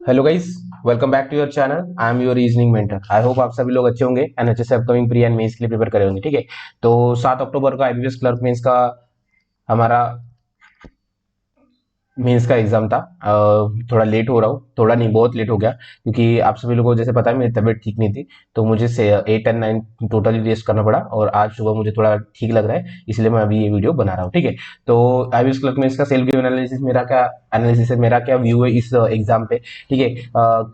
Hello guys, welcome back to your channel. I am your reasoning mentor. I hope आप सभी लोग अच्छे होंगे एंड अच्छे से अपकमिंग प्री एंड मेंस के लिए प्रिपेयर करे होंगे। ठीक है, तो 7 अक्टूबर को आईबीपीएस क्लर्क मेंस का हमारा मेंस का एग्जाम था। थोड़ा लेट हो रहा हूँ, थोड़ा नहीं बहुत लेट हो गया, क्योंकि आप सभी लोगों को जैसे पता है मेरी तबीयत ठीक नहीं थी, तो मुझे से 8 एंड 9 टोटली रेस्ट करना पड़ा और आज सुबह मुझे थोड़ा ठीक लग रहा है, इसलिए मैं अभी ये वीडियो बना रहा हूँ। ठीक है, तो आईबीएस क्लर्क में इसका सेल्फ गिव एनालिसिस मेरा क्या व्यू है इस एग्जाम पे। ठीक है,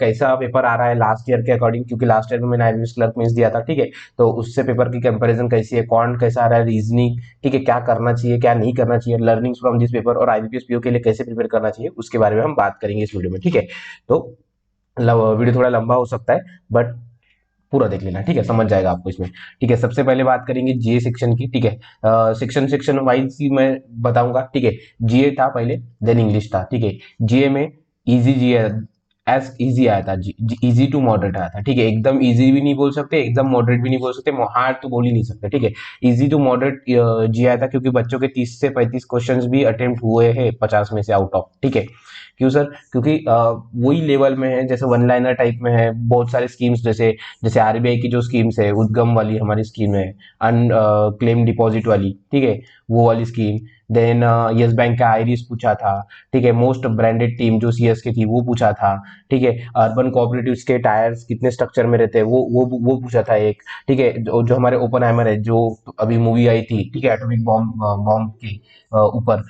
कैसा पेपर आ रहा है लास्ट ईयर के अकॉर्डिंग, क्योंकि लास्ट ईयर में मैंने आईबीएस क्लर्क में दिया था। ठीक है, तो उससे पेपर की कंपेरिजन कैसी है, कौन कैसा आ रहा है, रीजनिंग, ठीक है, क्या करना चाहिए क्या नहीं करना चाहिए, लर्निंग्स फ्रॉम दिस पेपर और आईबीपीएस पीओ के लिए कैसे प्रिपेयर करना चाहिए, उसके बारे में हम बात करेंगे इस वीडियो में। ठीक है, तो वीडियो थोड़ा लंबा हो सकता है, बट पूरा देख लेना। ठीक है, समझ जाएगा आपको इसमें। ठीक है, सबसे पहले बात करेंगे जीए सेक्शन की। ठीक है, सेक्शन सेक्शन वाइज ही मैं बताऊंगा। ठीक है, जीए था पहले, देन इंग्लिश था। ठीक है, जीए में इजी जीए एज इजी आया था, इजी टू मॉडरेट आया था। ठीक है, एकदम इजी भी नहीं बोल सकते, एकदम मॉडरेट भी नहीं बोल सकते, हार्ड तो बोल ही नहीं सकते। ठीक है, इजी टू मॉडरेट जी आया था, क्योंकि बच्चों के 30 से 35 क्वेश्चंस भी अटेम्प्ट हुए हैं 50 में से आउट ऑफ। ठीक है, क्यों सर? क्योंकि वही लेवल में है, जैसे वन लाइनर टाइप में है, बहुत सारे स्कीम्स, जैसे जैसे आरबीआई की जो स्कीम्स है, उद्गम वाली हमारी स्कीम है, अन क्लेम डिपॉजिट वाली। ठीक है, वो वाली स्कीम। देन यस बैंक का आइरिस पूछा था। ठीक है, मोस्ट ब्रांडेड टीम जो सीएस की थी वो पूछा था। ठीक है, अर्बन कोऑपरेटिव्स के टायर्स कितने स्ट्रक्चर में रहते हैं वो पूछा था एक। ठीक है, जो हमारे ओपन हैमर है, जो अभी मूवी आई थी, ठीक है, एटॉमिक बॉम्ब बॉम्ब के ऊपर,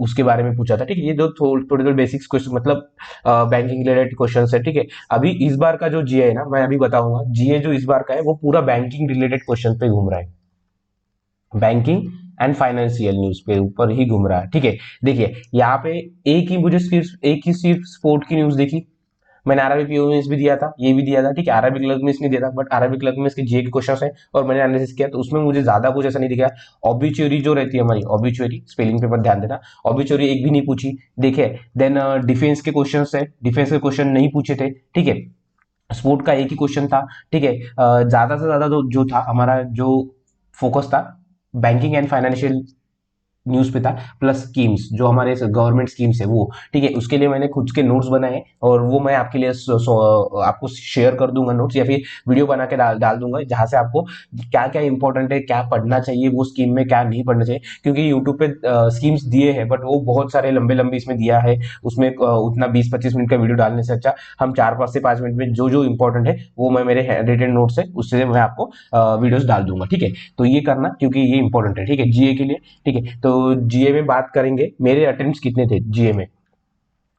उसके बारे में पूछा था। ठीक है, ये जो थोड़े थोड़े बेसिक्स क्वेश्चन, मतलब बैंकिंग रिलेटेड क्वेश्चन है। ठीक है, अभी इस बार का जो जीए है ना, मैं अभी बताऊंगा, जीए जो इस बार का है वो पूरा बैंकिंग रिलेटेड क्वेश्चन पे घूम रहा है, बैंकिंग एंड फाइनेंशियल न्यूज पे ऊपर ही घूम रहा है। ठीक है, देखिए यहाँ पे एक ही सिर्फ स्पोर्ट की न्यूज देखी। मैंने आरआरबी पीओ में भी दिया था, ये भी दिया था। ठीक है, आरआरबी क्लर्क में नहीं दिया था, बट आरआरबी क्लर्क में इसके जीए के क्वेश्चन है और मैंने एनालिसिस किया, तो उसमें मुझे ज्यादा कुछ ऐसा नहीं दिखा। ऑब्ituary जो रहती है हमारी, ऑब्ituary स्पेलिंग पे पर ध्यान देना, ऑब्ituary एक भी नहीं पूछी। देखिए, देन डिफेंस के क्वेश्चन है, डिफेंस के क्वेश्चन नहीं पूछे थे। ठीक है, स्पोर्ट का एक ही क्वेश्चन था। ठीक है, ज्यादा से ज्यादा जो था हमारा, जो फोकस था, बैंकिंग एंड फाइनेंशियल न्यूज पे था, प्लस स्कीम्स जो हमारे गवर्नमेंट स्कीम्स है वो। ठीक है, उसके लिए मैंने खुद के नोट्स बनाए और वो मैं आपके लिए आपको शेयर कर दूंगा नोट्स, या फिर वीडियो बना के डाल दूंगा, जहां से आपको क्या क्या इंपॉर्टेंट है, क्या पढ़ना चाहिए वो स्कीम में, क्या नहीं पढ़ना चाहिए। क्योंकि यूट्यूब पे स्कीम्स दिए हैं, बट वो बहुत सारे लंबे लंबे इसमें दिया है, उसमें उतना 20-25 मिनट का वीडियो डालने से अच्छा हम 4 से 5 मिनट में जो जो इंपॉर्टेंट है वो मैं मेरे रिटन नोट्स है उससे मैं आपको वीडियोस डाल दूंगा। ठीक है, तो ये करना, क्योंकि ये इंपॉर्टेंट है। ठीक है, जीए के लिए। ठीक है, तो जीए में बात करेंगे, मेरे अटेम्प्ट्स कितने थे जीए में।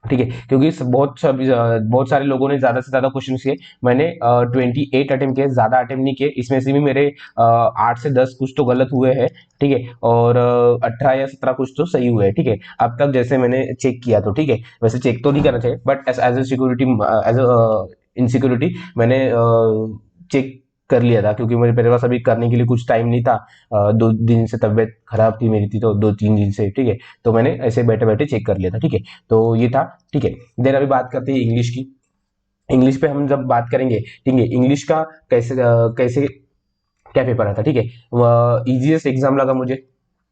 ठीक है, क्योंकि बहुत सारे लोगों ने ज्यादा से ज्यादा क्वेश्चन किए, मैंने 28 अटेम्प्ट किए, ज्यादा अटेम्प्ट नहीं किए। इसमें से भी मेरे 8 से 10 कुछ तो गलत हुए हैं। ठीक है, और 18 या 17 कुछ तो सही हुए हैं। ठीक है, अब तक जैसे मैंने चेक किया, तो ठीक है, वैसे चेक तो नहीं करना चाहिए, but as a security, as insecurity मैंने चेक कर लिया था, क्योंकि मेरे पास अभी करने के लिए कुछ टाइम नहीं था। 2 दिन से तबीयत खराब थी मेरी थी, तो 2-3 दिन से। ठीक है, तो मैंने ऐसे बैठे बैठे चेक कर लिया था। ठीक है, तो ये था। ठीक है, देन अभी बात करते हैं इंग्लिश की। इंग्लिश पे हम जब बात करेंगे, ठीक है, इंग्लिश का कैसे क्या पेपर आता, ठीक है, इजीएस्ट एग्जाम लगा मुझे।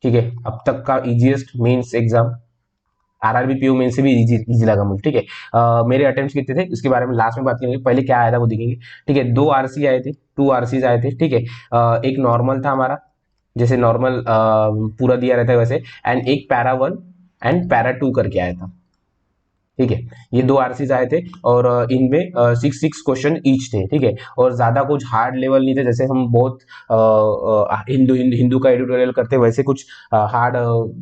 ठीक है, अब तक का easiest mains exam, RRB PO में से भी इजी लगा मुझे। ठीक है, मेरे अटेम्प्ट्स कितने थे इसके बारे में लास्ट में बात करेंगे, पहले क्या आया था वो देखेंगे। ठीक है, 2 आरसी आए थे, 2 आरसीज आए थे। ठीक है, एक नॉर्मल था हमारा, जैसे नॉर्मल पूरा दिया रहता है वैसे, एंड एक पैरा 1 एंड पैरा 2 करके आया था। ठीक है, ये 2 आरसीज आए थे और इनमें 6-6 क्वेश्चन ईच थे। ठीक है, और ज्यादा कुछ हार्ड लेवल नहीं थे, जैसे हम बहुत हिंदू का एडिटोरियल करते हैं, वैसे कुछ हार्ड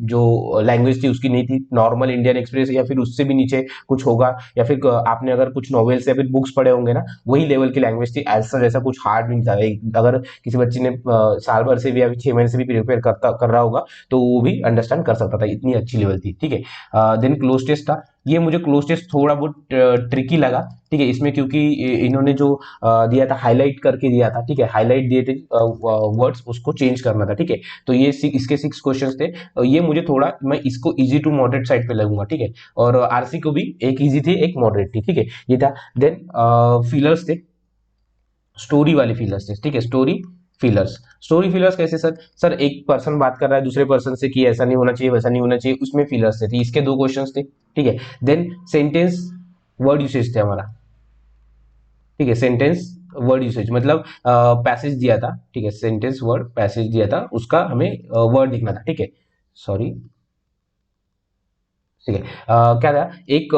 जो लैंग्वेज थी उसकी नहीं थी। नॉर्मल इंडियन एक्सप्रेस या फिर उससे भी नीचे कुछ होगा, या फिर आपने अगर कुछ नॉवेल्स या फिर बुक्स पढ़े होंगे ना, वही लेवल की लैंग्वेज थी। ऐसा जैसा कुछ हार्ड नहीं था। अगर किसी बच्चे ने साल भर से भी या फिर 6 महीने से भी प्रिपेयर कर रहा होगा, तो वो भी अंडरस्टैंड कर सकता था, इतनी अच्छी लेवल थी। ठीक है, देन क्लोज टेस्ट था। ये मुझे क्लोज टेस्ट थोड़ा बहुत ट्रिकी लगा। ठीक है, इसमें क्योंकि इन्होंने जो दिया था, हाईलाइट करके दिया था। ठीक है, हाईलाइट दिए थे वर्ड्स, उसको चेंज करना था। ठीक है, तो ये इसके 6 क्वेश्चंस थे। ये मुझे थोड़ा, मैं इसको इजी टू मॉडरेट साइड पे लगूंगा। ठीक है, और आरसी को भी एक इजी थी एक मॉडरेट थी। ठीक है, ये था। देन फिलर्स थे, स्टोरी वाले फिलर्स थे। ठीक है, स्टोरी फिलर्स कैसे सर? सर एक पर्सन बात कर रहा है दूसरे पर्सन से कि ऐसा नहीं होना चाहिए वैसा नहीं होना चाहिए, उसमें फिलर्स थे, इसके 2 क्वेश्चंस थे। ठीक है, देन सेंटेंस वर्ड यूसेज थे हमारा, ठीक है। सेंटेंस वर्ड यूसेज मतलब पैसेज दिया था, ठीक है, सेंटेंस वर्ड पैसेज दिया था, उसका हमें वर्ड लिखना था, ठीक है। सॉरी, ठीक है। क्या था, एक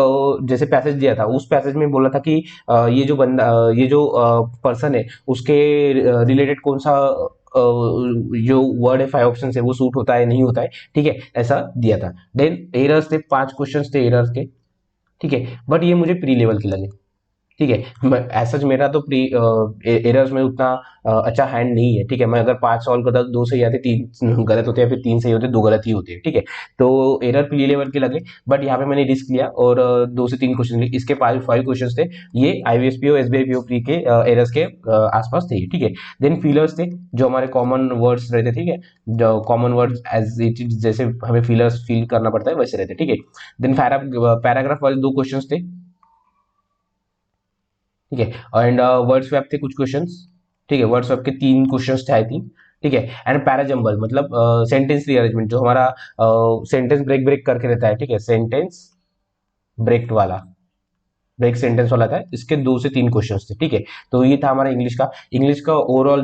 जैसे पैसेज दिया था, उस पैसेज में बोला था कि ये जो बंदा ये जो पर्सन है उसके रिलेटेड कौन सा जो वर्ड है, 5 ऑप्शन है, वो सूट होता है नहीं होता है, ठीक है, ऐसा दिया था। देन एरर्स थे, 5 क्वेश्चन थे एरर्स के, ठीक है। बट ये मुझे प्री लेवल के लगे, ठीक है। ऐसा मेरा तो प्री एरर्स में उतना अच्छा हैंड नहीं है, ठीक है। मैं अगर 5 सॉल्व करता तो 2 सही आते, 3 गलत होते, या फिर 3 सही होते, 2 गलत ही होते हैं, ठीक है। तो एरर प्री लेवल के लगे, बट यहाँ पे मैंने रिस्क लिया और 2 से 3 क्वेश्चन लिए, इसके 5 क्वेश्चन थे, ये आईबीएसपीओ एसबीआईपीओ प्री के एरर्स के आसपास थे, ठीक है। देन फिलर्स थे, जो हमारे कॉमन वर्ड्स रहते, ठीक है, जो common words as it is, जैसे हमें फिलर्स फिल करना पड़ता है वैसे रहते, ठीक है। देन पैराग्राफ वाले 2 क्वेश्चन थे, ठीक है। एंड वर्ड स्वैप थे कुछ क्वेश्चंस, ठीक है, वर्ड स्वैप के 3 क्वेश्चंस थे आई थिंक, ठीक है। एंड पैराजम्बल मतलब सेंटेंस रीअरेंजमेंट, जो हमारा सेंटेंस ब्रेक ब्रेक करके रहता है, ठीक है, सेंटेंस ब्रेक वाला, ब्रेक सेंटेंस वाला था, इसके 2 से 3 क्वेश्चन थे, ठीक है। तो ये था हमारा इंग्लिश का ओवरऑल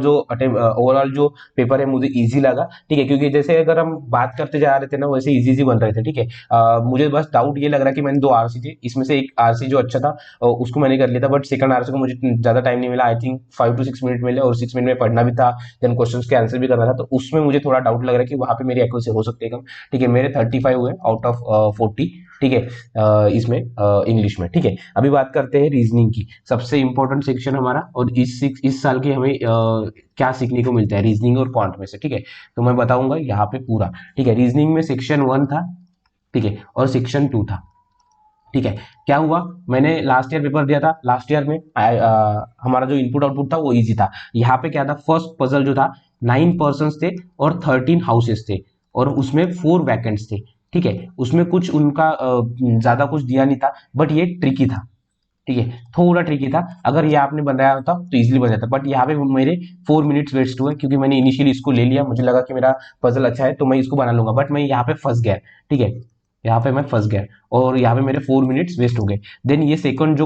जो पेपर है मुझे इजी लगा, ठीक है, क्योंकि जैसे अगर हम बात करते जा रहे थे ना, वैसे इजी इजी बन रहे थे, ठीक है। मुझे बस डाउट ये लग रहा है कि मैंने 2 आरसी थे, इसमें से एक आरसी जो अच्छा था उसको मैंने कर लिया था, बट सेकंड आरसी को मुझे ज्यादा टाइम नहीं मिला, आई थिंक 5 to 6 मिनट मिले, और 6 मिनट में पढ़ना भी था, देन क्वेश्चन के आंसर भी करना था, तो उसमें मुझे थोड़ा डाउट लग रहा है कि वहां पे मेरी एक्यूरेसी हो सकती है कम, ठीक है। मेरे 35 हुए आउट ऑफ 40, ठीक है, इसमें इंग्लिश में, ठीक है। अभी बात करते हैं रीजनिंग की, सबसे इंपॉर्टेंट सेक्शन हमारा, और इस साल की हमें क्या सीखने को मिलता है रीजनिंग और क्वांट में से, ठीक है। तो मैं बताऊंगा यहाँ पे पूरा, ठीक है। रीजनिंग में सेक्शन 1 था, ठीक है, और सेक्शन 2 था, ठीक है। क्या हुआ, मैंने लास्ट ईयर पेपर दिया था, लास्ट ईयर में हमारा जो इनपुट आउटपुट था वो इजी था। यहाँ पे क्या था, फर्स्ट पजल जो था, 9 पर्सन थे और 13 हाउसेस थे, और उसमें 4 वैकेंट्स थे, ठीक है। उसमें कुछ उनका ज्यादा कुछ दिया नहीं था, बट ये ट्रिकी था, ठीक है, थोड़ा ट्रिकी था। अगर ये आपने बनाया होता तो इजीली बन जाता, बट यहाँ पे मेरे 4 मिनट्स वेस्ट हुए, क्योंकि मैंने इनिशियली इसको ले लिया, मुझे लगा कि मेरा पजल अच्छा है तो मैं इसको बना लूंगा, बट मैं यहाँ पे फंस गया, ठीक है, यहाँ पे मैं फंस गया, और यहाँ पे मेरे 4 मिनट्स वेस्ट हो गए। देन ये सेकंड जो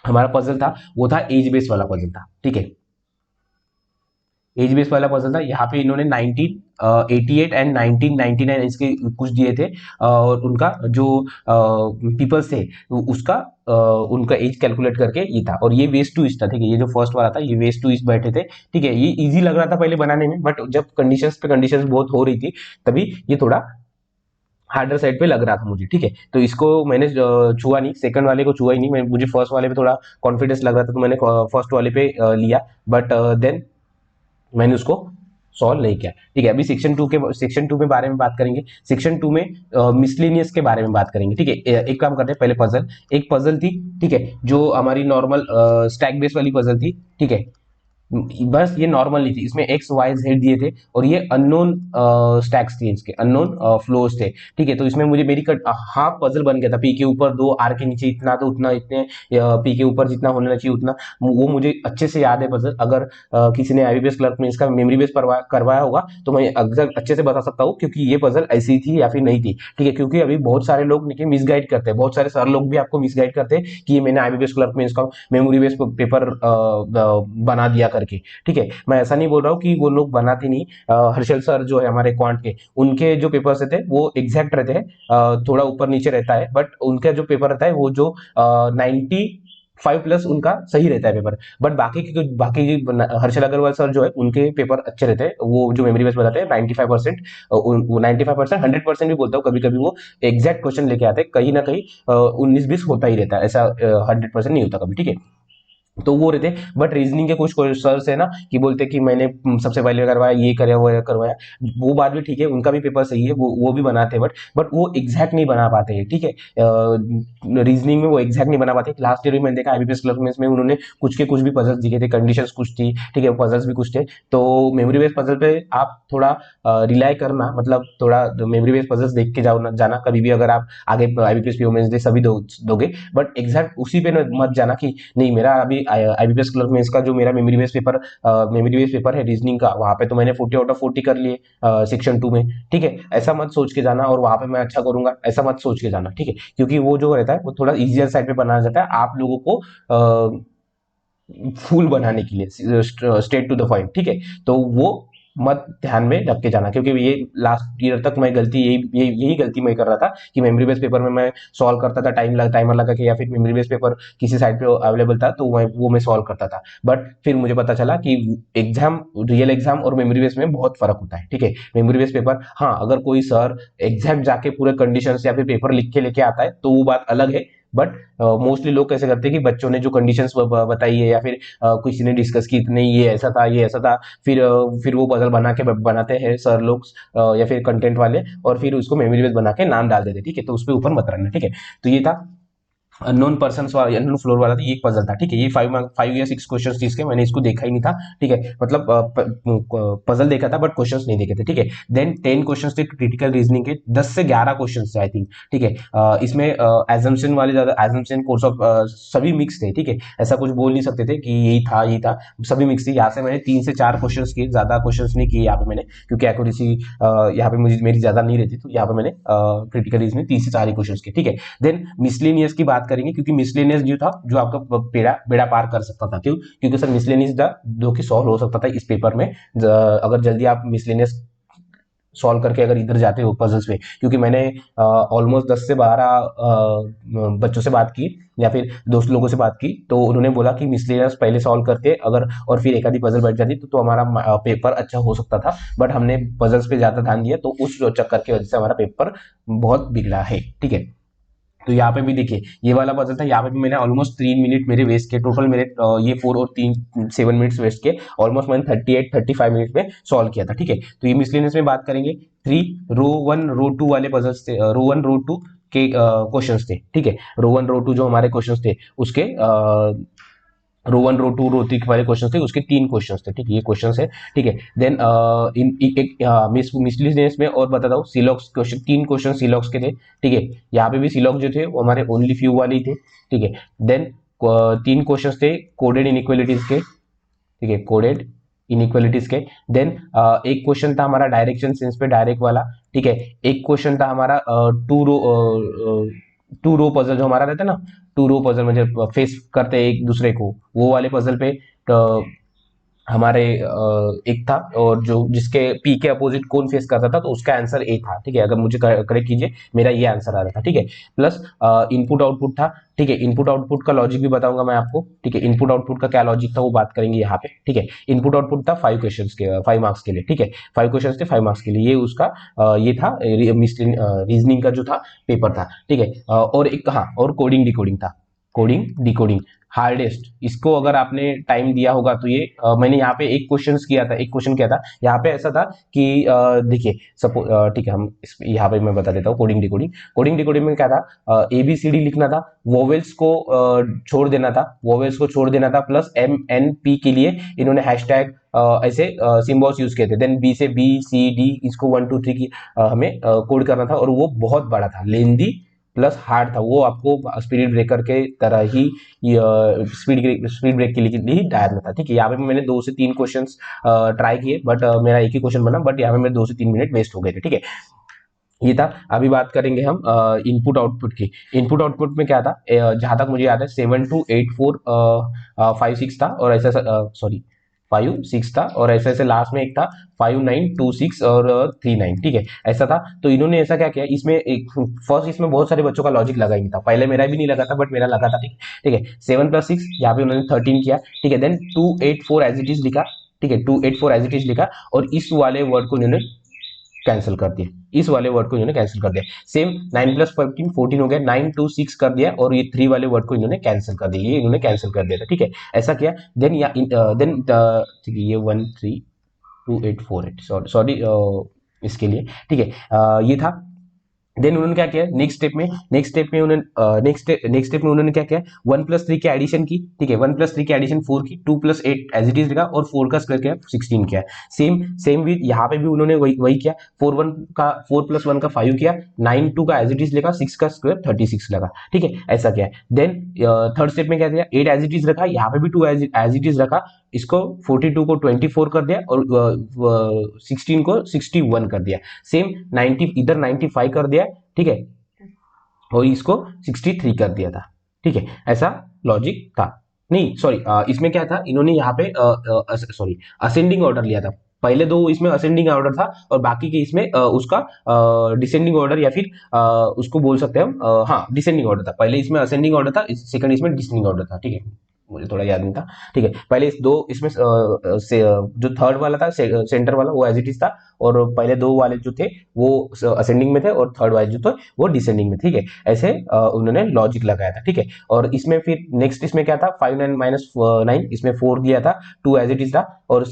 हमारा पजल था, वो था एज बेस वाला पजल था, ठीक है, एज बेस वाला पजल था। यहाँ पे इन्होंने 1988 एंड 1999 इसके कुछ दिए थे, और उनका जो पीपल्स थे उसका उनका एज कैलकुलेट करके ये था, और ये वेस्ट टू ईस्ट था, ठीक है। ये जो फर्स्ट वाला था ये वेस्ट टू ईस्ट बैठे थे, ठीक है। ये इजी लग रहा था पहले बनाने में, बट जब कंडीशंस पे कंडीशंस बहुत हो रही थी, तभी ये थोड़ा हार्डर साइड पे लग रहा था मुझे, ठीक है। तो इसको मैंने छुआ नहीं, सेकंड वाले को छुआ ही नहीं, मुझे फर्स्ट वाले पे थोड़ा कॉन्फिडेंस लग रहा था, तो मैंने फर्स्ट वाले पे लिया, बट देन मैंने उसको सॉल्व नहीं किया, ठीक है। अभी सेक्शन 2 में बारे में बात करेंगे, सेक्शन 2 में मिसलेनियस के बारे में बात करेंगे, ठीक है। एक काम करते हैं, पहले पजल, एक पजल थी, ठीक है, जो हमारी नॉर्मल स्टैक बेस वाली पजल थी, ठीक है। बस ये नॉर्मल नहीं थी, इसमें एक्स वाई जेड दिए थे, और ये अननोन स्टैक्स थे, इसके अननोन फ्लोज थे, ठीक है। तो इसमें मुझे मेरी हाफ पजल बन गया था, पी के ऊपर 2, आर के नीचे इतना, तो उतना, इतने पी के ऊपर जितना होना चाहिए उतना, वो मुझे अच्छे से याद है पजल। अगर किसी ने आईबीपीएस क्लर्क में इसका मेमोरी बेस करवाया होगा तो मैं अक्सर अच्छे से बता सकता हूँ, क्योंकि ये पजल ऐसी थी या फिर नहीं थी, ठीक है। क्योंकि अभी बहुत सारे लोग देखिए मिसगाइड करते हैं, बहुत सारे सर लोग भी आपको मिसगाइड करते हैं कि ये मैंने आईबीपीएस क्लर्क में इसका मेमोरी बेस पेपर बना दिया करके, ठीक है। मैं ऐसा नहीं बोल रहा हूँ कि वो लोग बनाते नहीं, हर्षल सर जो है हमारे क्वांट के, उनके जो पेपर्स रहते हैं वो एग्जैक्ट रहते हैं, थोड़ा ऊपर नीचे रहता है, बट उनका जो पेपर रहता है वो जो 95 प्लस उनका सही रहता है पेपर, बट बाकी हर्षल अग्रवाल सर जो है उनके पेपर अच्छे रहते हैं, वो जो मेमोरी बेस बताते हैं 95%, 95%, 100% भी बोलता हूँ, कभी कभी वो एग्जैक्ट क्वेश्चन लेके आते हैं, कहीं ना कहीं 19-20 होता ही रहता है, ऐसा 100% नहीं होता कभी, ठीक है। तो वो रहते, बट रीजनिंग के कुछ सर्स है ना कि बोलते कि मैंने सबसे पहले करवाया, ये करवाया, वो करवाया, वो बात भी ठीक है, उनका भी पेपर सही है, वो भी बनाते हैं, बट वो एग्जैक्ट नहीं बना पाते हैं, ठीक है। रीजनिंग में वो एग्जैक्ट नहीं बना पाते। लास्ट ईयर भी मैंने देखा आईबीपीएस क्लर्क में उन्होंने कुछ के कुछ भी पजल्स दिखे थे, कंडीशंस कुछ थी, ठीक है, पजल्स भी कुछ थे। तो मेमोरी बेस्ड पजल पे आप थोड़ा रिलाई करना, मतलब थोड़ा मेमोरी बेस्ड पजल्स देख के जाना कभी भी, अगर आप आगे आईबीपीएस पीओ मेंस दे सभी दोगे, बट एग्जैक्ट उसी पे मत जाना कि नहीं मेरा अभी आईबीपीएस क्लर्क में इसका जो मेरा मेमोरी बेस पेपर है रीजनिंग का, वहां पे तो मैंने 40 आउट ऑफ 40 कर लिए सेक्शन 2 में। ठीक है, ऐसा मत सोच के जाना और वहां पे मैं अच्छा करूंगा, ऐसा मत सोच के जाना। ठीक है, क्योंकि वो जो रहता है वो थोड़ा इजियर साइड पे बनाया जाता है आप लोगों को फूल बनाने के लिए, स्ट्रेट टू द पॉइंट। ठीक है, तो वो मत ध्यान में रख के जाना, क्योंकि ये लास्ट ईयर तक मैं गलती यही गलती मैं कर रहा था कि मेमोरी बेस पेपर में मैं सॉल्व करता था टाइमर लगा के, या फिर मेमोरी बेस पेपर किसी साइड पे अवेलेबल था तो मैं सॉल्व करता था। बट फिर मुझे पता चला कि एग्जाम, रियल एग्जाम और मेमोरी बेस में बहुत फर्क होता है। ठीक है, मेमोरी बेस पेपर, हाँ अगर कोई सर एग्जैक्ट जाके पूरे कंडीशन या फिर पेपर लिख के लेके आता है तो वो बात अलग है। बट मोस्टली लोग कैसे करते हैं कि बच्चों ने जो कंडीशंस बताई है या फिर किसी ने डिस्कस की, नहीं ये ऐसा था ये ऐसा था, फिर वो पजल बना के बनाते हैं सर लोग या फिर कंटेंट वाले, और फिर उसको मेमोरी बेस बना के नाम डाल देते। ठीक है, तो उस पर ऊपर मत रहना। ठीक है, तो ये था अननोन पर्सन वाला, अननोन फ्लोर वाला था, ये एक पजल था। ठीक है, ये 5 या 6 क्वेश्चन थी इसके, मैंने इसको देखा ही नहीं था। ठीक है, मतलब पजल देखा था बट क्वेश्चंस नहीं देखे थे। ठीक है, देन 10 क्वेश्चंस थे क्रिटिकल रीजनिंग के, 10 से 11 क्वेश्चंस थे आई थिंक। ठीक है, इसमें एजम्पशन वाले ज्यादा, एजम्पशन कोर्स ऑफ सभी मिक्स थे। ठीक है, ऐसा कुछ बोल नहीं सकते थे कि यही था, सभी मिक्स थी। यहाँ से मैंने 3 से 4 क्वेश्चन किए, ज्यादा क्वेश्चन नहीं किए यहाँ पे मैंने, क्योंकि एक्यूरेसी यहाँ पे मुझे मेरी ज्यादा नहीं रहती, तो यहाँ पे मैंने क्रिटिकल रीजनिंग 3 से 4 ही क्वेश्चन किए। ठीक है, देन मिसलेनियस की बात करेंगे, क्योंकि मिसलेनियस जो था जो आपका बेड़ा पार कर सकता था। क्यों? क्योंकि सर मिसलेनियस था जो कि सॉल्व हो सकता था इस पेपर में, अगर जल्दी आप मिसलेनियस सॉल्व करके अगर इधर जाते हो पजल्स पे। क्योंकि मैंने ऑलमोस्ट 10 से 12 बच्चों से बात की या फिर दोस्त लोगों से बात की, तो उन्होंने बोला कि मिसलेनियस पहले सॉल्व करते अगर, और फिर एक आधी पजल बैठ जाती तो हमारा पेपर अच्छा हो सकता था। बट हमने पजल्स पे ज्यादा ध्यान दिया, तो उस चक्कर की वजह से हमारा पेपर बहुत बिगड़ा है। ठीक है, तो यहाँ पे भी देखिए ये वाला पजल था, यहाँ पे भी मैंने ऑलमोस्ट 3 मिनट मेरे वेस्ट किए टोटल, मेरे ये 4 और 3 7 मिनट्स वेस्ट किए, ऑलमोस्ट मैंने 38-35 मिनट में सॉल्व किया था। ठीक है, तो ये मिसलेनियस में बात करेंगे। 3 रो 1 रो 2 वाले पजल्स थे, रो 1 रो 2 के क्वेश्चंस थे। ठीक है, रो 1 रो 2 जो हमारे क्वेश्चंस थे उसके रो 1 रो 2 रो 3 वाले क्वेश्चन थे, उसके 3 क्वेश्चन थे। ठीक है, ये क्वेश्चन है। ठीक है, देन मिसलिनियस में और बताता हूँ, सिलॉक्स क्वेश्चन 3 क्वेश्चन सिलॉक्स के थे। ठीक है, यहाँ पे भी सिलॉक्स जो थे वो हमारे ओनली फ्यू वाले ही थे। ठीक है, देन 3 क्वेश्चन थे कोडेड इनइक्वालिटीज के। ठीक है, कोडेड इनइक्वालिटीज के। देन एक क्वेश्चन था हमारा डायरेक्शन सेंस पे डायरेक्ट वाला। ठीक है, एक क्वेश्चन था हमारा टू रो पजल जो हमारा रहता है ना, 2 रो पजल मतलब फेस करते हैं एक दूसरे को, वो वाले पजल पे हमारे एक था, और जो जिसके पी के अपोजिट कौन फेस करता था तो उसका आंसर ए था। ठीक है, अगर मुझे करेक्ट कीजिए, मेरा ये आंसर आ रहा था। ठीक है, प्लस इनपुट आउटपुट था। ठीक है, इनपुट आउटपुट का लॉजिक भी बताऊंगा मैं आपको। ठीक है, इनपुट आउटपुट का क्या लॉजिक था वो बात करेंगे यहाँ पे। ठीक है, इनपुट आउटपुट था 5 क्वेश्चन के, 5 मार्क्स के लिए। ठीक है, 5 क्वेश्चन थे 5 मार्क्स के लिए, ये उसका ये था रीजनिंग का जो था पेपर था। ठीक है, और एक हाँ, और कोडिंग डिकोडिंग था, कोडिंग डिकोडिंग हार्डेस्ट। इसको अगर आपने टाइम दिया होगा तो ये मैंने यहाँ पे एक क्वेश्चन किया था। यहाँ पे ऐसा था कि देखिए सपोज, ठीक है, हम यहाँ पे मैं बता देता हूँ कोडिंग डिकोडिंग में क्या था, ABCD लिखना था, वोवेल्स को छोड़ देना था, प्लस MNP के लिए इन्होंने हैशटैग ऐसे सिंबल्स यूज किए थे। देन B से BCD इसको 1 2 3 की हमें कोड करना था, और वो बहुत बड़ा था, लेंदी प्लस हार्ड था, वो आपको स्पीड ब्रेकर के तरह ही स्पीड ब्रेक के लिए ही डायरना था। ठीक है, यहाँ पे मैंने 2 से 3 क्वेश्चंस ट्राई किए, बट मेरा एक ही क्वेश्चन बना, बट यहाँ पे मेरे 2 से 3 मिनट वेस्ट हो गए थे। ठीक है, ये था। अभी बात करेंगे हम इनपुट आउटपुट की। इनपुट आउटपुट में क्या था, जहां तक मुझे याद है 7 2 8 4 5 6 था, और ऐसा सॉरी 5 6 था, और ऐसे ऐसे लास्ट में एक था 5 9 2 6 और 3 9। ठीक है, ऐसा था। तो इन्होंने ऐसा क्या किया, इसमें एक फर्स्ट इसमें बहुत सारे बच्चों का लॉजिक लगा ही नहीं था, पहले मेरा भी नहीं लगा था बट मेरा लगा था। ठीक है, 7 + 6 यहाँ पे उन्होंने 13 किया। ठीक है, देन 2 8 4 एज इट इज लिखा। ठीक है, 2 8 4 एज इट इज लिखा, और इस वाले वर्ड को इन्होंने कैंसिल कर दिया, इस वाले वर्ड को इन्होंने कैंसिल कर दिया। सेम 9 + 15 14 हो गया, 9 2 6 कर दिया, और ये 3 वाले वर्ड को इन्होंने कैंसिल कर दिया, ये इन्होंने कैंसिल कर दिया था। ठीक है, ऐसा किया। देन या देन ठीक है, ये 1 3 2 8 4 8 सॉरी इसके लिए। ठीक है, ये था। देन उन्होंने क्या किया नेक्स्ट स्टेप में उन्होंने क्या किया, 1+3 की एडिशन की, ठीक है, 1+3 की एडिशन 4 की, 2+8 एज इट इज रखा और 4 का स्क्वायर किया 16 किया। सेम सेम विद यहाँ पे भी उन्होंने वही वही किया, 4+1 का 5 किया, 9 2 का एज इट इज लगा, 6 का स्क्वायर 36 लगा, ठीक है, ऐसा किया। देन थर्ड स्टेप में क्या किया, 8 एज इट इज रखा, यहाँ पे भी 2 एज इट इज रखा, इसको 42 को 24 कर दिया और 16 को 61 कर दिया। सेम 90 इधर 95 कर दिया, ठीक है, और इसको 63 कर दिया था, ठीक है, ऐसा लॉजिक था। नहीं सॉरी, इसमें क्या था, इन्होंने यहाँ पे सॉरी असेंडिंग ऑर्डर लिया था। पहले दो इसमें असेंडिंग ऑर्डर था और बाकी के इसमें उसका डिसेंडिंग ऑर्डर या फिर उसको बोल सकते हैं हम, हाँ डिसेंडिंग ऑर्डर था। पहले इसमें असेंडिंग ऑर्डर था, सेकंड इसमें डिसेंडिंग ऑर्डर था, ठीक है, मुझे थोड़ा याद नहीं था, ठीक है। पहले इस दो इसमें जो थर्ड वाला था सेंटर वाला वो एज इट इज था, और पहले दो वाले जो थे वो असेंडिंग में थे और थर्ड वाले जो थे वो डिसेंडिंग में, ठीक है, ऐसे उन्होंने लॉजिक लगाया था, ठीक है। और इसमें फिर नेक्स्ट इसमें क्या था, 5 9 -9, इसमें 4 दिया था, 2 एज इट इज था और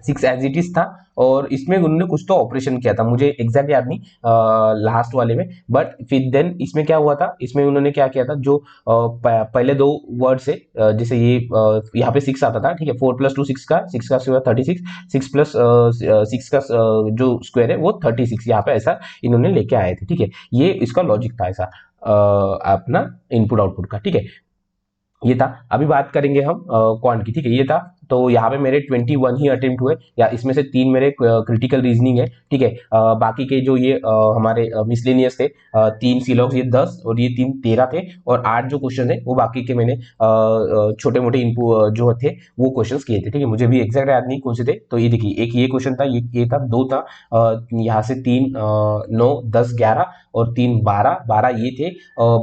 6 एज इट इज था। और इसमें उन्होंने कुछ तो ऑपरेशन किया था, मुझे एग्जैक्ट याद नहीं लास्ट वाले में, बट फिर देन इसमें क्या हुआ था, इसमें उन्होंने क्या किया था, जो पहले दो वर्ड से जैसे ये यहाँ पे 6 आता था, ठीक है, 4+2 6 का 6 का 36, 6+6 का जो स्क्वायर है वो 36, यहाँ पे ऐसा इन्होंने लेके आए थे, ठीक है। ये इसका लॉजिक था ऐसा अपना इनपुट आउटपुट का, ठीक है, ये था। अभी बात करेंगे हम क्वांट की, ठीक है, ये था। तो यहाँ पे मेरे 21 ही अटेम्प्ट हुए, या इसमें से 3 मेरे क्रिटिकल रीजनिंग है, ठीक है। बाकी के जो ये हमारे मिसलेनियस थे, 3 सीलॉग्स, ये 10 और ये 3 13 थे, और 8 जो क्वेश्चन है वो बाकी के मैंने छोटे मोटे इनपु जो थे वो क्वेश्चंस किए थे, ठीक है। मुझे भी एग्जैक्ट याद नहीं कौन से थे, तो ये देखिए, एक ये क्वेश्चन था, ये था, दो था, यहाँ से 3 9 10 11 और 3 12 12 ये थे,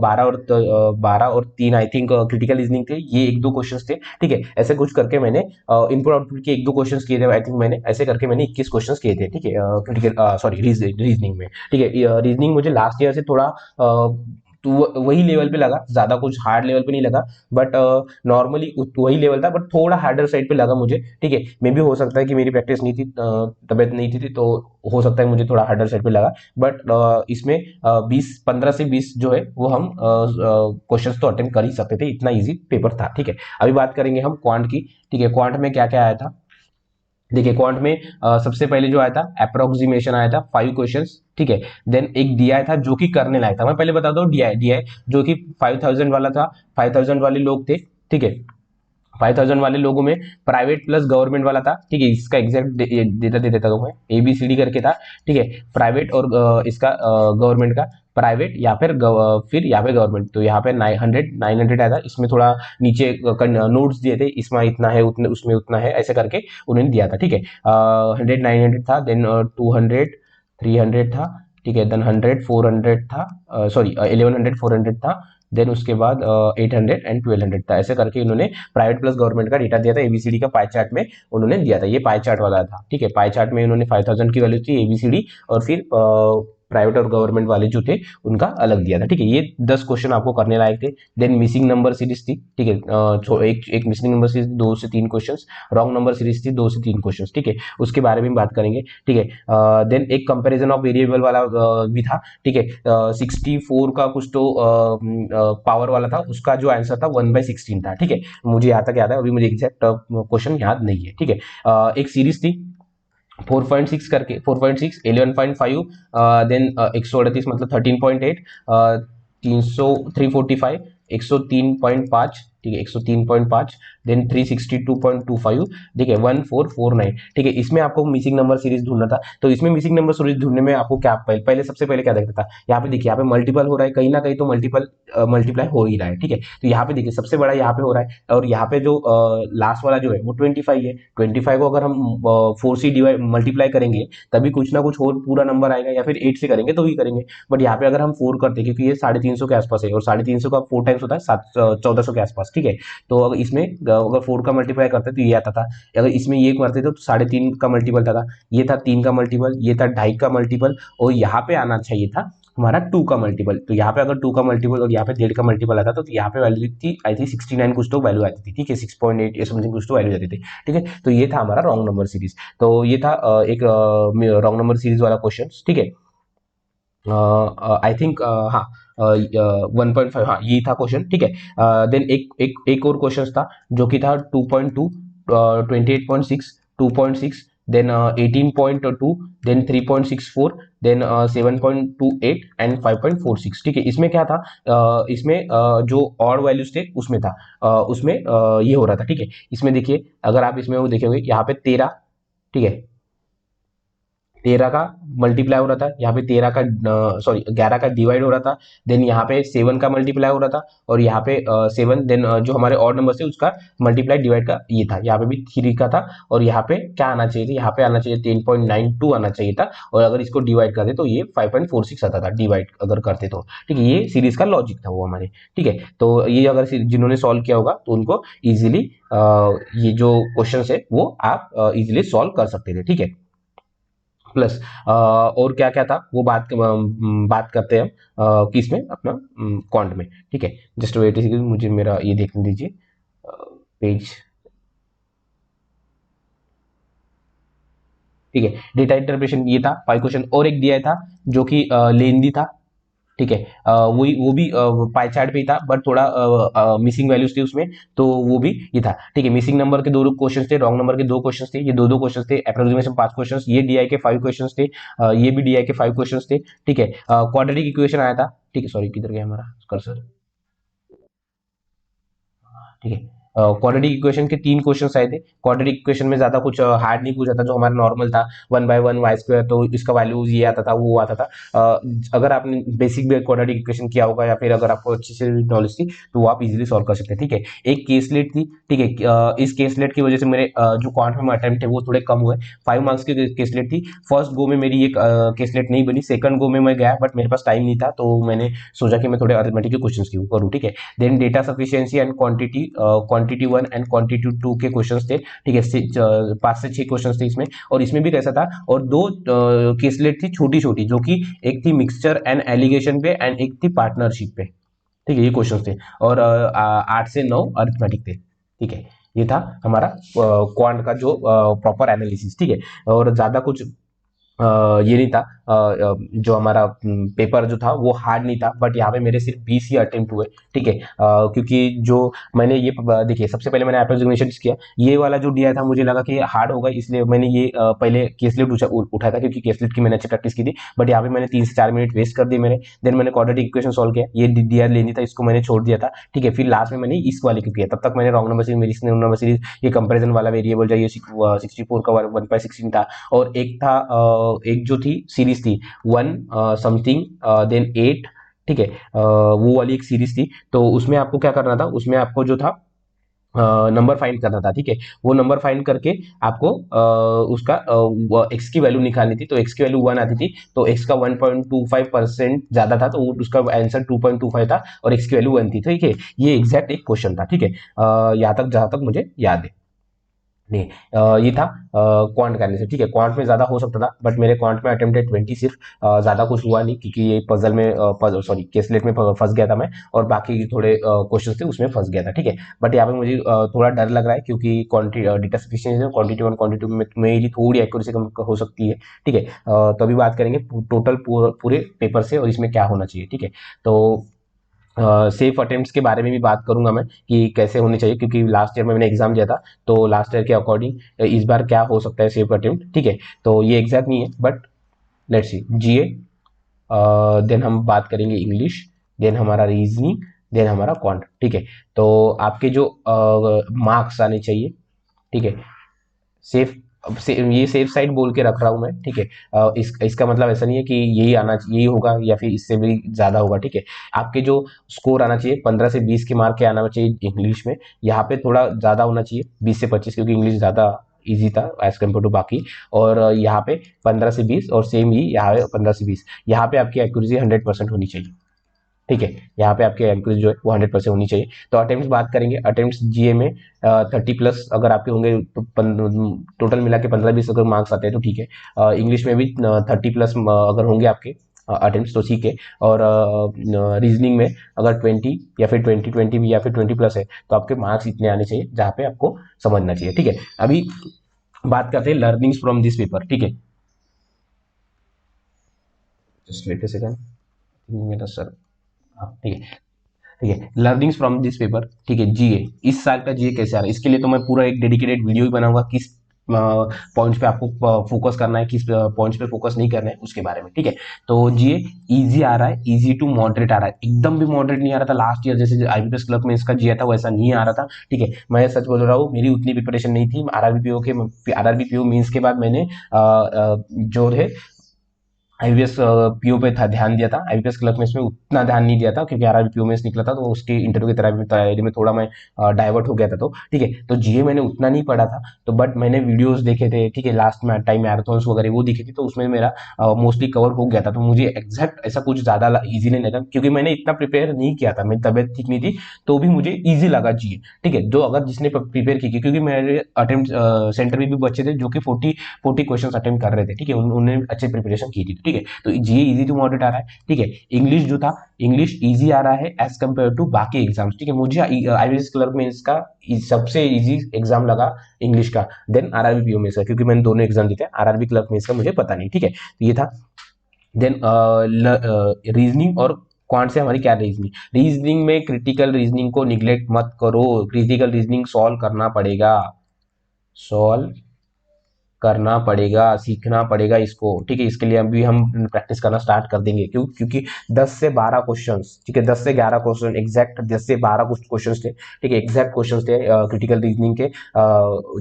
12 और 3 आई थिंक क्रिटिकल रीजनिंग थे, ये एक दो क्वेश्चंस थे, ठीक है। ऐसे कुछ करके मैंने इनपुट आउटपुट के एक दो क्वेश्चंस किए थे, आई थिंक मैंने ऐसे करके मैंने 21 क्वेश्चंस किए थे, ठीक है, क्रिटिकल सॉरी रीजनिंग में, ठीक है। रीजनिंग मुझे लास्ट ईयर से थोड़ा तो वही लेवल पे लगा, ज्यादा कुछ हार्ड लेवल पे नहीं लगा, बट नॉर्मली वही लेवल था, बट थोड़ा हार्डर साइड पे लगा मुझे, ठीक है। मे भी हो सकता है कि मेरी प्रैक्टिस नहीं थी, तबियत नहीं थी, तो हो सकता है मुझे थोड़ा हार्डर साइड पे लगा, बट इसमें 15 से 20 जो है वो हम क्वेश्चंस तो अटेम्प्ट कर ही सकते थे, इतना इजी पेपर था, ठीक है। अभी बात करेंगे हम क्वांट की, ठीक है। क्वांट में क्या क्या आया था, देखिए क्वांट में सबसे पहले जो आया था अप्रोक्सीमेशन आया था 5 क्वेश्चंस, ठीक है। देन एक डीआई था जो कि करने लायक था, मैं पहले बता दूं, डीआई डीआई जो कि 5000 वाला था, 5000 वाले लोग थे, ठीक है। 5000 वाले लोगों में प्राइवेट प्लस गवर्नमेंट वाला था, ठीक है, इसका एग्जैक्ट डेटा दे देता हूँ मैं, ABCD करके था, ठीक है। प्राइवेट और इसका गवर्नमेंट का, प्राइवेट या फिर फिर यहाँ पे गवर्नमेंट, तो यहाँ पे 900 आया था, इसमें थोड़ा नीचे नोट्स दिए थे, इसमें इतना है उतने उसमें उतना है, ऐसे करके उन्होंने दिया था, ठीक है। 100 900 था, देन 200 300 था, ठीक है, देन 100 400 था, सॉरी 1100 400 था, देन उसके बाद 800 एंड 1200 था, ऐसे करके इन्होंने प्राइवेट प्लस गवर्नमेंट का डेटा दिया था, ABCD का पाई चार्ट में उन्होंने दिया था, ये पाई चार्ट वाला था, ठीक है। पाई चार्ट में उन्होंने 5000 की वैल्यू थी ABCD, और फिर प्राइवेट और गवर्नमेंट वाले जो थे उनका अलग दिया था, ठीक है। ये 10 क्वेश्चन आपको करने लायक थे। देन मिसिंग नंबर सीरीज थी, ठीक है, एक मिसिंग नंबर सीरीज 2 से 3 क्वेश्चन, रॉन्ग नंबर सीरीज थी 2 से 3 क्वेश्चन, ठीक है, उसके बारे में बात करेंगे, ठीक है। देन एक कंपैरिजन ऑफ वेरिएबल वाला भी था, ठीक है। 64 का कुछ तो पावर वाला था, उसका जो आंसर था 1/16 था, ठीक है। मुझे यहाँ तक याद है, अभी मुझे एग्जैक्ट क्वेश्चन याद नहीं है, ठीक है। एक सीरीज थी 4.6 करके, 4.6 11.5, देन 138 मतलब 13.8, 345 103.5, ठीक है, 103.5, देन 362.25, ठीक है, 1449, ठीक है। इसमें आपको मिसिंग नंबर सीरीज ढूंढना था, तो इसमें मिसिंग नंबर सीरीज ढूंढने में आपको क्या पहले सबसे पहले क्या देखना था, यहाँ पे देखिए, यहाँ पे मल्टीपल हो रहा है, कहीं ना कहीं तो मल्टीप्लाई हो ही रहा है, ठीक है। तो यहाँ पे देखिए सबसे बड़ा यहाँ पे हो रहा है, और यहाँ पे जो लास्ट वाला जो है वो 25 है, 25 को अगर हम 4 से डिवाइड मल्टीप्लाई करेंगे तभी कुछ ना कुछ और पूरा नंबर आएगा, या फिर 8 से करेंगे तो ही करेंगे, बट यहाँ पे अगर हम 4 करते हैं, क्योंकि ये 350 के आसपास है, और 350 का 4 टाइम्स होता है 1400 के आसपास, ठीक है। तो अगर इसमें अगर 4 का मल्टीप्लाई करते तो ये आता था, अगर इसमें ये करते तो 3.5 का मल्टीपल था, ये था 3 का मल्टीपल, ये था 2.5 का मल्टीपल, और यहाँ पे आना चाहिए था हमारा 2 का मल्टीपल। तो यहाँ पे अगर 2 का मल्टीपल और यहाँ पे 1.5 का मल्टीपल आता तो यहाँ पे वैल्यू थी आई थिंक 69 कुछ तो वैल्यू आती थी, ठीक है, 6.8 या समथिंग कुछ तो वैल्यू आती थी, ठीक है। तो ये था हमारा रॉन्ग नंबर सीरीज, तो ये था एक रॉन्ग नंबर सीरीज वाला क्वेश्चन, ठीक है। आई थिंक हाँ 1.5, हाँ यही था क्वेश्चन, ठीक है। देन एक एक एक और क्वेश्चन था जो कि था 2.2, 28.6, 2.6, देन 18.2, देन 3.64, देन 7.28 एंड 5.46, ठीक है। इसमें क्या था, इसमें जो ऑड वैल्यूज थे उसमें था, उसमें ये हो रहा था, ठीक है। इसमें देखिए, अगर आप इसमें वो देखेंगे यहाँ पे 13, ठीक है, 13 का मल्टीप्लाई हो रहा था, यहाँ पे 13 का सॉरी 11 का डिवाइड हो रहा था, देन यहाँ पे 7 का मल्टीप्लाई हो रहा था, और यहाँ पे 7, देन जो हमारे ऑड नंबर से उसका मल्टीप्लाई डिवाइड का ये था, यहाँ पे भी 3 का था, और यहाँ पे क्या आना चाहिए था, यहाँ पे आना चाहिए 10.92 आना चाहिए था, और अगर इसको डिवाइड करते तो ये 5.46 आता था, डिवाइड अगर करते तो, ठीक है। ये सीरीज का लॉजिक था वो हमारे, ठीक है। तो ये अगर जिन्होंने सॉल्व किया होगा तो उनको इजिली ये जो क्वेश्चन है वो आप इजिली सॉल्व कर सकते थे, ठीक है। प्लस और क्या क्या था वो बात करते हैं हम किस में, अपना क्वांट में, ठीक है। जस्ट वेट, मुझे मेरा ये देखने दीजिए पेज, ठीक है। डेटा इंटरप्रेशन ये था 5 क्वेश्चन, और एक दिया था जो कि लेंदी था, ठीक है। वही वो भी पाई चार्ट पे ही था, बट थोड़ा मिसिंग वैल्यूज थी उसमें, तो वो भी ये था, ठीक है। मिसिंग नंबर के दो क्वेश्चन थे, रॉन्ग नंबर के दो क्वेश्चन थे, ये दो क्वेश्चन थे, अप्रोक्सीमेशन 5 क्वेश्चन, ये डीआई के 5 क्वेश्चन थे, ये भी डीआई के 5 क्वेश्चन थे, ठीक है। क्वाड्रेटिक इक्वेशन आया था, ठीक है, सॉरी किधर गया हमारा कर्सर, ठीक है। क्वाड्रेटिक इक्वेशन के 3 क्वेश्चन आए थे। क्वाड्रेटिक इक्वेशन में ज्यादा कुछ हार्ड नहीं पूछा था, जो हमारा नॉर्मल था, 1/1 वाई स्क्वायर, तो इसका वैल्यू ये आता था, वो आता था। अगर आपने बेसिक भी क्वाड्रेटिक इक्वेशन किया होगा, या फिर अगर आपको अच्छी से नॉलेज थी, तो वो आप इजीली सॉल्व कर सकते हैं, ठीक है। एक केसलेट थी, ठीक है। इस केसलेट की वजह से मेरे जो क्वांट में अटेम्प्ट है वो थोड़े कम हुए, 5 मार्क्स की केसलेट थी। फर्स्ट गो में मेरी ये केसलेट नहीं बनी, सेकंड गो में मैं गया, बट मेरे पास टाइम नहीं था, तो मैंने सोचा कि मैं थोड़े अरिथमेटिक के क्वेश्चन करूँ, ठीक है। Then data sufficiency and quantity, quantity 1 and quantity 2 के क्वेश्चंस थे, ठीक है। 5 से 6 क्वेश्चंस थे इसमें, और इसमें भी कैसा था, और दो केसलेट थी छोटी छोटी, जो कि एक थी मिक्सचर एंड एलिगेशन पे, एंड एक थी पार्टनरशिप पे, ठीक है। ये क्वेश्चन थे, और 8 से 9 अरिथमेटिक थे, ठीक है। ये था हमारा क्वांट का जो प्रॉपर एनालिसिस, ठीक है। और ज्यादा कुछ ये नहीं था, जो हमारा पेपर जो था वो हार्ड नहीं था, बट यहाँ पे मेरे सिर्फ 20 ही अटेम्प्ट हुए, ठीक है। क्योंकि जो मैंने ये देखिए, सबसे पहले मैंने अप्रोक्सीमेशन किया, ये वाला जो दिया था मुझे लगा कि हार्ड होगा, इसलिए मैंने ये पहले केसलेट उठाया था, क्योंकि केसलेट की मैंने अच्छी प्रैक्टिस की थी, बट यहाँ पे मैंने 3 से 4 मिनट वेस्ट कर दिए मेरे। देन मैंने क्वाड्रेटिक इक्वेशन सॉल्व किया, ये दिया लेनी था, इसको मैंने छोड़ दिया था, ठीक है। फिर लास्ट में मैंने इस वाले को किया, तब तक मैंने रॉन्ग नंबर सीरीज, मेरी नंबर सीरीज, ये कंपेरिजन वाला वेरिएबल जो ये 64 का 1/16 था, और एक था एक जो थी सीरीज थी 1 समथिंग, देन 8, ठीक है। वो वाली एक सीरीज थी, तो उसमें आपको क्या करना था, उसमें आपको जो था नंबर फाइंड करना था, ठीक है। वो नंबर फाइंड करके आपको उसका एक्स की वैल्यू निकालनी थी, तो एक्स की वैल्यू 1 आती थी, तो एक्स का 1.25% ज्यादा था, तो उसका आंसर 2.25 था, और एक्स की वैल्यू 1 थी, ठीक है। ये एग्जैक्ट एक क्वेश्चन था, ठीक है। यहाँ तक जहां तक मुझे याद है, नहीं ये था क्वांट करने से, ठीक है। क्वांट में ज्यादा हो सकता था, बट मेरे क्वांट में अटेम्प्टेड 20 सिर्फ, ज्यादा कुछ हुआ नहीं, क्योंकि ये पजल में सॉरी केसलेट में फंस गया था मैं, और बाकी थोड़े क्वेश्चन थे उसमें फंस गया था, ठीक है। बट यहाँ पे मुझे थोड़ा डर लग रहा है, क्योंकि डेटा सफिशिएंसी क्वांटिटी 1 क्वांटिटी 2 में मेरी थोड़ी एक्यूरेसी कम हो सकती है, ठीक है। तो अभी बात करेंगे टोटल पूरे पेपर से, और इसमें क्या होना चाहिए, ठीक है। तो सेफ अटेम्प्ट्स के बारे में भी बात करूंगा मैं, कि कैसे होने चाहिए, क्योंकि लास्ट ईयर में मैंने एग्जाम दिया था, तो लास्ट ईयर के अकॉर्डिंग इस बार क्या हो सकता है सेफ अटेम्प्ट, ठीक है। तो ये एग्जैक्ट नहीं है, but let's see GA, then हम बात करेंगे इंग्लिश, देन हमारा रीजनिंग, देन हमारा क्वांट, ठीक है। तो आपके जो मार्क्स आने चाहिए, ठीक है, सेफ, ये सेफ साइड बोल के रख रहा हूं मैं, ठीक है। इसका मतलब ऐसा नहीं है कि यही होगा, या फिर इससे भी ज्यादा होगा, ठीक है। आपके जो स्कोर आना चाहिए 15 से 20 के मार्क के आना चाहिए इंग्लिश में, यहाँ पे थोड़ा ज्यादा होना चाहिए 20 से 25, क्योंकि इंग्लिश ज्यादा इजी था एज कम्पेयर टू बाकी, और यहाँ पे 15 से 20, और सेम ही यहाँ पे 15 से 20, यहाँ पे आपकी एक्यूरेसी 100% होनी चाहिए, ठीक है। यहाँ पे आपके एंकरेज जो है वो 100% होनी चाहिए। तो अटेम्प्ट बात करेंगे, अटेम्प्ट जीए में 30+ अगर आपके होंगे, तो टोटल मिला के 15-20 अगर मार्क्स आते हैं तो ठीक है। इंग्लिश में भी 30+ अगर होंगे आपके अटेम्प्ट तो ठीक है। और रीजनिंग में अगर 20 या फिर 20 भी, या फिर 20+ है, तो आपके मार्क्स इतने आने चाहिए जहाँ पे आपको समझना चाहिए, ठीक है। अभी बात करते हैं लर्निंग्स फ्रॉम दिस पेपर, ठीक है। जस्ट वेट अ सेकंड, मेरा सर, हाँ ठीक है। ठीक है, लर्निंग्स फ्रॉम दिस पेपर, ठीक है, जीए, इस साल का जीए कैसे आ रहा है, इसके लिए तो मैं पूरा एक डेडिकेटेड वीडियो ही बनाऊंगा, किस पॉइंट्स पे आपको फोकस करना है, किस पॉइंट्स पे फोकस नहीं करना है, उसके बारे में, ठीक है। तो जीए इजी आ रहा है, इजी टू मॉडरेट आ रहा है, एकदम भी मॉडरेट नहीं आ रहा था लास्ट ईयर जैसे आईबीपीएस क्लर्क में इसका जीए था वैसा नहीं आ रहा था, ठीक है। मैं सच बोल रहा हूँ, मेरी उतनी प्रिपरेशन नहीं थी, आरआरबी पीओ मेंस के बाद मैंने जो है आईबीपीएस पीओ पे था ध्यान दिया था, आईबीपीएस क्लर्क में इसमें उतना ध्यान नहीं दिया था क्योंकि आरआरबी पीओ में निकला था, तो उसकी इंटरव्यू की तैयारी में थोड़ा मैं डाइवर्ट हो गया था, तो ठीक है। तो जीए मैंने उतना नहीं पढ़ा था, तो बट मैंने वीडियोस देखे थे, ठीक है, लास्ट में टाइम मैराथन्स वगैरह वो दिखे थी, तो उसमें मेरा मोस्टली कवर हो गया था, तो मुझे एग्जैक्ट ऐसा कुछ ज्यादा इजी नहीं लगा क्योंकि मैंने इतना प्रिपेयर नहीं किया था, मेरी तबियत ठीक नहीं थी, तो भी मुझे ईजी लगा जीए, ठीक है। जो अगर जिसने प्रिपेयर की क्योंकि मेरे अटेम्प्ट सेंटर में भी बच्चे थे जो कि 40 क्वेश्चन अटेम्प्ट कर रहे थे, ठीक है, उन्होंने अच्छे प्रिपरेशन की थी, ठीक है। तो जीए इजी टू मॉडरेट आ रहा है, ठीक है। इंग्लिश जो था, इंग्लिश इजी आ रहा है एज कम्पेयर टू बाकी एग्जाम्स, ठीक है। मुझे आईबीएस क्लर्क में इसका सबसे इजी एग्जाम लगा इंग्लिश का, देन आरआरबी पीओ में से, क्योंकि मैंने दोनों एग्जाम दिए थे, आरआरबी क्लर्क में इसका मुझे पता नहीं, ठीक है। तो ये था। देन रीजनिंग और क्वांट से हमारी क्या रीजनिंग, रीजनिंग में क्रिटिकल रीजनिंग को निग्लेक्ट मत करो, क्रिटिकल रीजनिंग सॉल्व करना पड़ेगा, सॉल्व करना पड़ेगा, सीखना पड़ेगा इसको, ठीक है। इसके लिए अभी हम प्रैक्टिस करना स्टार्ट कर देंगे, क्योंकि 10 से 12 क्वेश्चंस, ठीक है, 10 से 11 क्वेश्चन एग्जैक्ट, 10 से 12 कुछ क्वेश्चंस थे, ठीक है, एग्जैक्ट क्वेश्चंस थे क्रिटिकल रीजनिंग के,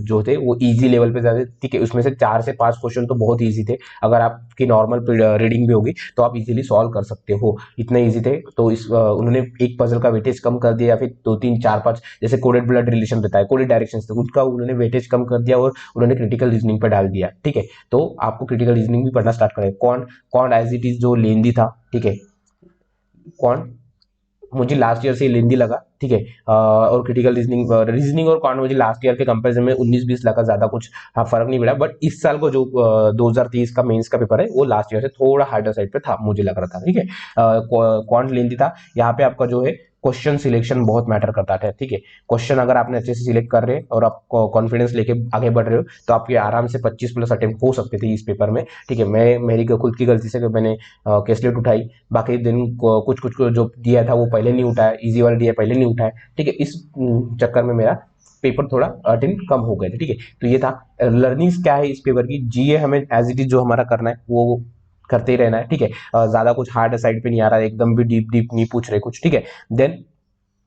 जो थे वो इजी लेवल पे जाते, ठीक है। उसमें से 4 से 5 क्वेश्चन तो बहुत ईजी थे, अगर आपकी नॉर्मल रीडिंग भी होगी तो आप इजीली सॉल्व कर सकते हो, इतने ईजी थे। तो उन्होंने एक पजल का वेटेज कम कर दिया, या फिर 2 3 4 5 जैसे कोडेड ब्लड रिलेशन रहता है, कोडेड डायरेक्शन थे, उनका उन्होंने वेटेज कम कर दिया और उन्होंने क्रिटिकल रीजनिंग पर डाल दिया, ठीक है। तो आपको क्रिटिकल रीजनिंग भी पढ़ना स्टार्ट करें, कौन कौन एज इट इज जो लेंदी था, ठीक है, कौन मुझे लास्ट ईयर से लेंदी लगा, ठीक है। और क्रिटिकल रीजनिंग और कौन मुझे लास्ट ईयर के कंपैरिजन में 19-20 लगा, ज्यादा कुछ हाँ फर्क नहीं पड़ा, बट इस साल को जो 2023 का मेंस का पेपर है वो लास्ट ईयर से थोड़ा हार्डर साइड पे था, मुझे लग रहा था, ठीक है। कौन लेंदी था, यहाँ पे आपका जो है क्वेश्चन सिलेक्शन बहुत मैटर करता है, ठीक है। क्वेश्चन अगर आपने अच्छे से सिलेक्ट कर रहे हैं और आप कॉन्फिडेंस लेके आगे बढ़ रहे हो तो आपके आराम से 25 प्लस अटेम्प्ट हो सकते थे इस पेपर में, ठीक है। मेरी खुद की गलती से मैंने कैसलेट उठाई, बाकी दिन कुछ कुछ जो दिया था वो पहले नहीं उठाया, इजी वाला दिया पहले नहीं उठाया, ठीक है। इस चक्कर में मेरा पेपर थोड़ा अटेम्प्ट कम हो गए थे, ठीक है। तो ये था लर्निंग्स क्या है इस पेपर की, जीए हमें एज इट इज जो हमारा करना है वो करते ही रहना है, ठीक है। ज्यादा कुछ हार्ड साइड पे नहीं आ रहा है, एकदम भी डीप डीप नहीं पूछ रहे कुछ, ठीक है। Then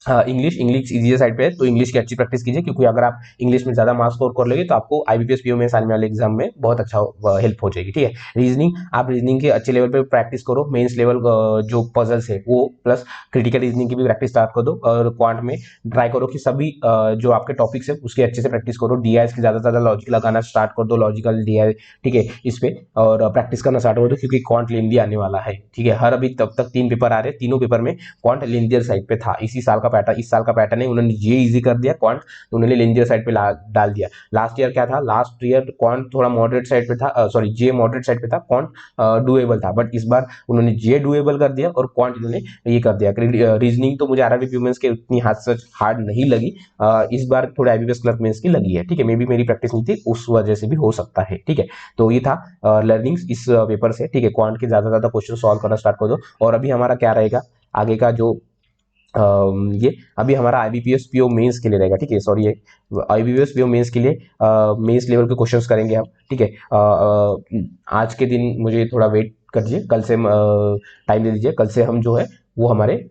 English English easy side पे है, तो इंग्लिश की अच्छी प्रैक्टिस कीजिए, क्योंकि अगर आप इंग्लिश में ज्यादा मार्क्स स्कोर कर लेंगे तो आपको आईबीपीएस पीओ में आने वाले एग्जाम में बहुत अच्छा हेल्प हो जाएगी, ठीक है। रीजनिंग, आप रीजनिंग के अच्छे लेवल पे प्रैक्टिस करो, मेंस लेवल जो पजल्स है वो, प्लस क्रिटिकल रीजनिंग की भी प्रैक्टिस स्टार्ट कर दो, और क्वांट में ट्राई करो कि सभी जो आपके टॉपिक्स है उसके अच्छे से प्रैक्टिस करो, डीआई की ज्यादा से ज्यादा लॉजिक लगाना स्टार्ट कर दो, लॉजिकल डीआई, ठीक है, इस पे और प्रैक्टिस करना स्टार्ट कर दो, क्योंकि क्वांट लेंदी आने वाला है, ठीक है। हर अभी तब तक 3 पेपर आ रहे हैं, तीनों पेपर में क्वांट लेंदियर साइड पे था, इसी साल का पैटर्न, इस साल का पैटर्न है, उन्होंने ये इजी कर दिया क्वांट, तो उन्होंने लेंदियर साइड पे डाल दिया। लास्ट ईयर क्या था, लास्ट ईयर क्वांट थोड़ा मॉडरेट साइड पे था, सॉरी जे मॉडरेट साइड पे था, क्वांट डुएबल था, बट इस बार उन्होंने जे डुएबल कर दिया और क्वांट इन्होंने ये कर दिया। रीजनिंग तो मुझे आरआरबी प्रीलिम्स के उतनी हाथ सच हार्ड नहीं लगी, इस बार थोड़ा आईबीपीएस क्लर्क मेंस की लगी है, ठीक है। मे बी मेरी प्रैक्टिस नहीं थी उस वजह से भी हो सकता है, ठीक है। तो ये था लर्निंग्स इस पेपर से, ठीक है। क्वांट के ज्यादा ज्यादा क्वेश्चन सॉल्व करना स्टार्ट कर दो, और अभी हमारा क्या रहेगा आगे का जो ये अभी हमारा आईबीपीएस पीओ मेंस के लिए रहेगा, ठीक है। सॉरी, ये आईबीपीएस पीओ मेंस के लिए मेंस लेवल के क्वेश्चंस करेंगे हम, ठीक है। आज के दिन मुझे थोड़ा वेट करिए, कल से टाइम दे दीजिए, कल से हम जो है वो हमारे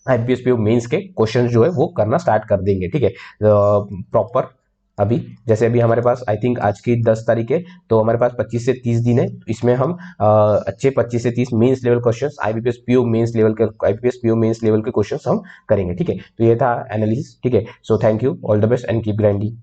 आईबीपीएस पीओ मेंस के क्वेश्चंस जो है वो करना स्टार्ट कर देंगे, ठीक है, प्रॉपर। अभी जैसे अभी हमारे पास आई थिंक आज की 10 तारीख है, तो हमारे पास 25 से 30 दिन है, इसमें हम अच्छे 25 से 30 mains level questions IBPS PO mains level के क्वेश्चंस हम करेंगे, ठीक है। तो ये था एनालिसिस, ठीक है। So thank you, all the best and keep grinding.